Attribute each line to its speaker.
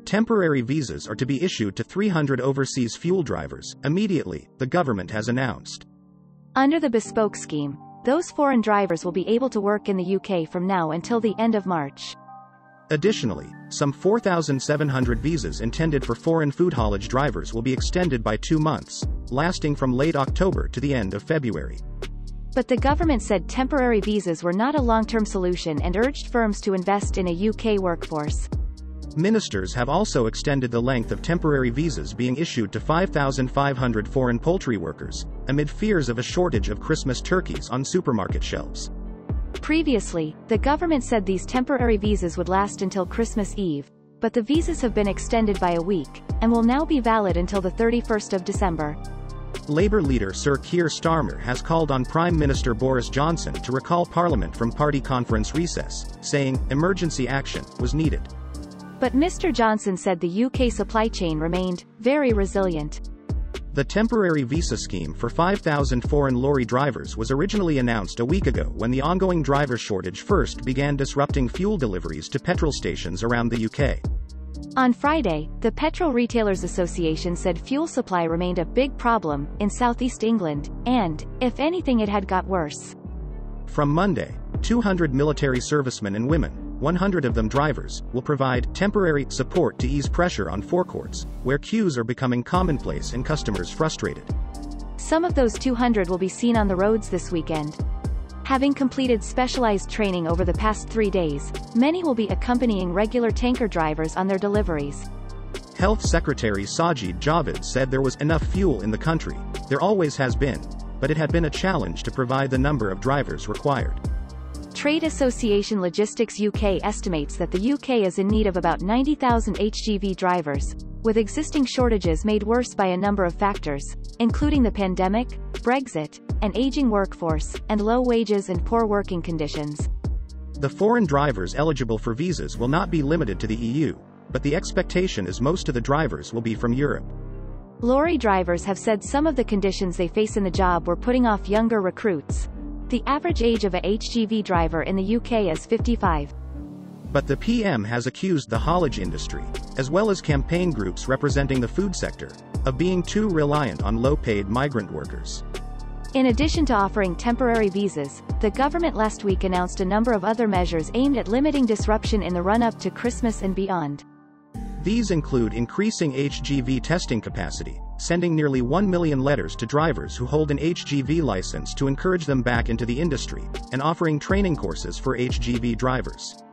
Speaker 1: temporary visas are to be issued to 300 overseas fuel drivers, immediately, the government has announced.
Speaker 2: Under the bespoke scheme, those foreign drivers will be able to work in the UK from now until the end of March.
Speaker 1: Additionally, some 4,700 visas intended for foreign food haulage drivers will be extended by 2 months, lasting from late October to the end of February.
Speaker 2: But the government said temporary visas were not a long-term solution and urged firms to invest in a UK workforce.
Speaker 1: Ministers have also extended the length of temporary visas being issued to 5,500 foreign poultry workers, amid fears of a shortage of Christmas turkeys on supermarket shelves.
Speaker 2: Previously, the government said these temporary visas would last until Christmas Eve, but the visas have been extended by a week, and will now be valid until the 31st of December.
Speaker 1: Labour leader Sir Keir Starmer has called on Prime Minister Boris Johnson to recall Parliament from party conference recess, saying emergency action was needed.
Speaker 2: But Mr. Johnson said the UK supply chain remained very resilient.
Speaker 1: The temporary visa scheme for 5,000 foreign lorry drivers was originally announced a week ago when the ongoing driver shortage first began disrupting fuel deliveries to petrol stations around the UK.
Speaker 2: On Friday, the Petrol Retailers Association said fuel supply remained a big problem in southeast England, and, if anything, it had got worse.
Speaker 1: From Monday, 200 military servicemen and women, 100 of them drivers, will provide temporary support to ease pressure on forecourts, where queues are becoming commonplace and customers frustrated.
Speaker 2: Some of those 200 will be seen on the roads this weekend. Having completed specialized training over the past 3 days, many will be accompanying regular tanker drivers on their deliveries.
Speaker 1: Health Secretary Sajid Javid said there was enough fuel in the country, there always has been, but it had been a challenge to provide the number of drivers required.
Speaker 2: Trade Association Logistics UK estimates that the UK is in need of about 90,000 HGV drivers, with existing shortages made worse by a number of factors, including the pandemic, Brexit, an aging workforce, and low wages and poor working conditions.
Speaker 1: The foreign drivers eligible for visas will not be limited to the EU, but the expectation is most of the drivers will be from Europe.
Speaker 2: Lorry drivers have said some of the conditions they face in the job were putting off younger recruits. The average age of a HGV driver in the UK is 55.
Speaker 1: But the PM has accused the haulage industry, as well as campaign groups representing the food sector, of being too reliant on low-paid migrant workers.
Speaker 2: In addition to offering temporary visas, the government last week announced a number of other measures aimed at limiting disruption in the run-up to Christmas and beyond.
Speaker 1: These include increasing HGV testing capacity, sending nearly 1 million letters to drivers who hold an HGV license to encourage them back into the industry, and offering training courses for HGV drivers.